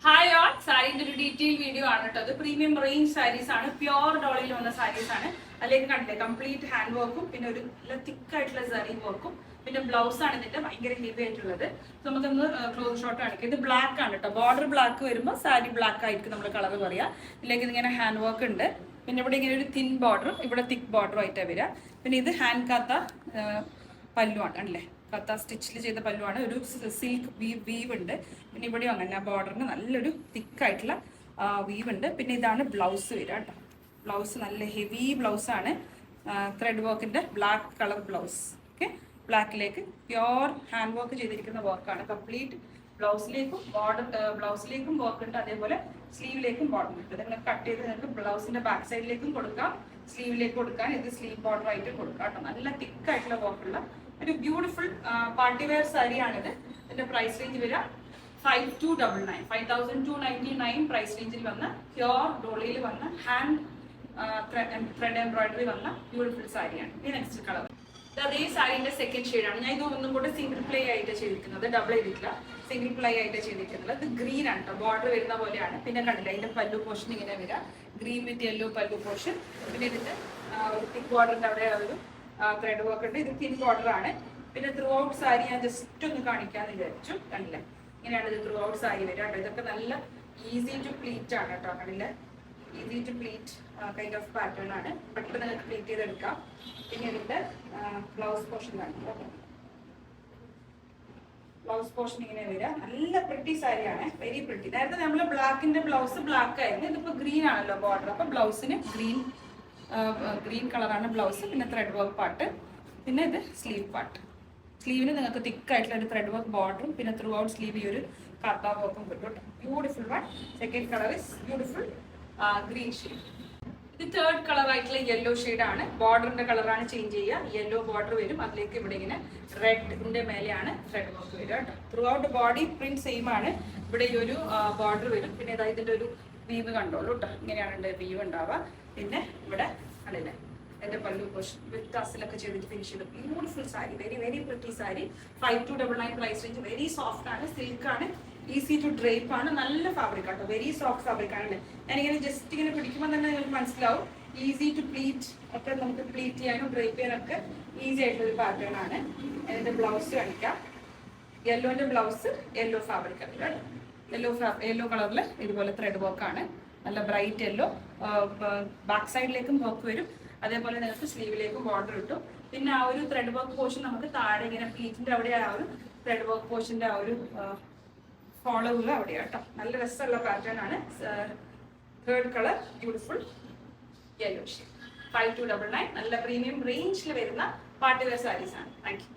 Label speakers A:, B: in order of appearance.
A: Hi all, സാരീന്റെ ഒരു detail video ആണ് കേട്ടോ. അത് പ്രീമിയം റേഞ്ച് സാരീസ് ആണ്, പ്യോർ ഡോളിൽ വന്ന സാരീസ് ആണ്. അല്ലെങ്കിൽ കണ്ടില്ലേ, കംപ്ലീറ്റ് ഹാൻഡ് വർക്കും പിന്നെ ഒരു നല്ല തിക്കായിട്ടുള്ള സറി വർക്കും പിന്നെ ബ്ലൗസ് ആണ് ഇതിന്റെ ഭയങ്കര ഹെവി ആയിട്ടുള്ളത്. നമുക്കൊന്ന് ക്ലോസ് ഷോട്ട് കാണിക്കാം. ഇത് ബ്ലാക്ക് ആണ് കേട്ടോ. ബോർഡർ ബ്ലാക്ക് വരുമ്പോൾ സാരി ബ്ലാക്ക് ആയിരിക്കും നമ്മൾ കളർ പറയാ. ഇല്ലെങ്കിൽ ഇതിങ്ങനെ ഹാൻഡ് വർക്ക് ഉണ്ട്. പിന്നെ ഇവിടെ ഇങ്ങനെ ഒരു തിൻ ബോർഡറും ഇവിടെ തിക്ക് ബോർഡറും ആയിട്ടാണ് വരിക. പിന്നെ ഇത് ഹാൻഡ് കാത്ത പല്ലുവാണ് അല്ലേ, കത്ത സ്റ്റിച്ചിൽ ചെയ്ത പല്ലുവാണ്. ഒരു സിൽക്ക് വീവ് ഉണ്ട്. പിന്നെ ഇവിടെയും അങ്ങനെ ആ ബോർഡറിന് നല്ലൊരു തിക്കായിട്ടുള്ള വീവ് ഉണ്ട്. പിന്നെ ഇതാണ് ബ്ലൗസ് വരിക കേട്ടോ. ബ്ലൗസ് നല്ല ഹെവി ബ്ലൗസാണ്, ത്രെഡ് വർക്കിന്റെ ബ്ലാക്ക് കളർ ബ്ലൗസ്. ഓക്കെ, ബ്ലാക്കിലേക്ക് പ്യോർ ഹാൻഡ് വർക്ക് ചെയ്തിരിക്കുന്ന വർക്കാണ്. കംപ്ലീറ്റ് ബ്ലൗസിലേക്കും വർക്ക് ഉണ്ട്, അതേപോലെ സ്ലീവിലേക്കും ബോർഡർ ഉണ്ട്. നിങ്ങൾ കട്ട് ചെയ്ത് നിങ്ങൾക്ക് ബ്ലൗസിന്റെ ബാക്ക് സൈഡിലേക്കും കൊടുക്കാം, സ്ലീവിലേക്ക് കൊടുക്കാൻ ഇത് സ്ലീവ് ബോർഡർ ആയിട്ട് കൊടുക്കാം കേട്ടോ. നല്ല തിക്കായിട്ടുള്ള വർക്കുള്ള ഒരു ബ്യൂട്ടിഫുൾ പാർട്ടി വെയർ സാരിയാണിത്. ഇതിന്റെ പ്രൈസ് റേഞ്ച് വരിക 5299 പ്രൈസ് റേഞ്ചിൽ വന്ന പ്യോർ ഡോളിയിൽ വന്ന ഹാൻഡ് ത്രെഡ് എംബ്രോയിഡറി വന്ന ബ്യൂട്ടിഫുൾ സാരിയാണ്. ഈ നെക്സ്റ്റ് കളർ അതേ സാരീന്റെ സെക്കൻഡ് ഷെയ്ഡാണ്. ഞാൻ ഇത് ഒന്നും കൂടെ സിംഗിൾ പ്ലേ ആയിട്ട് ചെയ്തിരിക്കുന്നത്, ഡബിൾ ചെയ്തിട്ടില്ല, സിംഗിൾ പ്ലേ ആയിട്ട് ചെയ്തിരിക്കുന്നത്. ഇത് ഗ്രീൻ ആണ് കേട്ടോ, ബോർഡർ വരുന്ന പോലെയാണ്. പിന്നെ കണ്ടില്ല, അതിന്റെ പല്ലു പോർഷൻ ഇങ്ങനെ വരിക, ഗ്രീൻ വിത്ത് യെല്ലോ പല്ലു പോർഷൻ. പിന്നെ ഇതിന്റെ തിക്ക് ബോർഡറിന്റെ അവിടെ ഒരു ത്രെഡ് വർക്ക് ഉണ്ട്. ഇത് തിൻ ബോർഡർ ആണ്. പിന്നെ ത്രൂ ഔട്ട് സാരി ഞാൻ ജസ്റ്റ് ഒന്ന് കാണിക്കാന്ന് വിചാരിച്ചു. കണ്ടില്ല, ഇങ്ങനെയാണ് ഇത് ത്രൂ ഔട്ട് സാരി വരിക കേട്ടോ. ഇതൊക്കെ നല്ല ഈസി ടു പ്ലീറ്റ് ആണ് കേട്ടോ. കണ്ടില്ല, easy to pleat kind of pattern ആണ്. പെട്ടെന്ന് നിങ്ങൾക്ക് പ്ലീറ്റ് ചെയ്തെടുക്കാം. പിന്നെ ഇതിന്റെ ബ്ലൗസ് പോർഷൻ കാണിക്കാം. ബ്ലൗസ് പോർഷൻ ഇങ്ങനെ വരിക, നല്ല പ്രിട്ടി സാരിയാണ്, വെരി പ്രിട്ടി. നേരത്തെ നമ്മൾ ബ്ലാക്കിന്റെ ബ്ലൗസ് ബ്ലാക്ക് ആയിരുന്നു, ഇതിപ്പോ ഗ്രീൻ ആണല്ലോ ബോർഡർ. അപ്പൊ ബ്ലൗസിന് ഗ്രീൻ കളറാണ് ബ്ലൗസ്. പിന്നെ ത്രെഡ് വർക്ക് പാർട്ട്, പിന്നെ ഇത് സ്ലീവ് പാർട്ട്. സ്ലീവിന് നിങ്ങൾക്ക് തിക്കായിട്ടുള്ള ഒരു ത്രെഡ് വർക്ക് ബോർഡറും പിന്നെ ത്രൂ ഔട്ട് സ്ലീവ് ഈ ഒരു കാത്ത വർക്കും കിട്ടും. Beautiful one. Second colour is beautiful green shade. ഇത് തേർഡ് കളർ ആയിട്ടുള്ള യെല്ലോ ഷെയ്ഡ് ആണ്. ബോർഡറിന്റെ കളറാണ് ചേഞ്ച് ചെയ്യുക. യെല്ലോ ബോർഡർ വരും, അതിലേക്ക് ഇവിടെ ഇങ്ങനെ റെഡിന്റെ മേലെയാണ് ത്രെഡ് വർക്ക് വരിക കേട്ടോ. Through out body print same ആണ്. ഇവിടെ ഈ ഒരു ബോർഡർ വരും. പിന്നെ ഇതാ ഇതിന്റെ ഒരു വീവ് കണ്ടോളൂ കേട്ടോ. ഇങ്ങനെയാണ് വീവ് ഉണ്ടാവുക. പിന്നെ ഇവിടെ അല്ലേ എന്റെ പല്ലു പോർഷൻ വിത്ത് ടസിലൊക്കെ ചെയ്തിട്ട് ഫിനിഷ് ചെയ്തു. Beautiful sari, very very pretty sari. 5299 price range. Very soft ആണ്, സിൽക്ക് ആണ്, ഈസി ടു ഡ്രേപ്പ് ആണ്, നല്ല ഫാബ്രിക് ആട്ടോ, വെരി സോഫ്റ്റ് ഫാബ്രിക് ആണ്. ഞാനിങ്ങനെ ജസ്റ്റ് ഇങ്ങനെ പിടിക്കുമ്പോൾ തന്നെ നിങ്ങൾക്ക് മനസ്സിലാവും. ഈസി ടു പ്ലീറ്റ് ഒക്കെ, നമുക്ക് പ്ലീറ്റ് ചെയ്യാനും ഡ്രേപ്പ് ചെയ്യാനൊക്കെ ഈസി ആയിട്ടുള്ള പാറ്റേൺ ആണ്. അതിന്റെ ബ്ലൗസ് കാണിക്കാം. യെല്ലോന്റെ ബ്ലൗസ് യെല്ലോ ഫാബ്രിക് ആണ് കേട്ടോ. യെല്ലോ കളറിൽ ഇതുപോലെ ത്രെഡ് വർക്ക് ആണ്, നല്ല ബ്രൈറ്റ് യെല്ലോ. ബാക്ക് സൈഡിലേക്കും വർക്ക് വരും, അതേപോലെ നിങ്ങൾക്ക് സ്ലീവിലേക്കും ബോർഡർ കിട്ടും. പിന്നെ ആ ഒരു ത്രെഡ് വർക്ക് പോർഷൻ നമുക്ക് താഴെ ഇങ്ങനെ പ്ലീറ്റിന്റെ അവിടെ ആ ഒരു ത്രെഡ് വർക്ക് പോർഷന്റെ ആ ഒരു ഫോളോവുക അവിടെയാണ് കേട്ടോ. നല്ല രസമുള്ള പാറ്റേൺ ആണ്. Third colour beautiful yellow shade. 5299 നല്ല പ്രീമിയം റേഞ്ചിൽ വരുന്ന പാർട്ടി വെയർ സാരീസ് ആണ്. Thank you.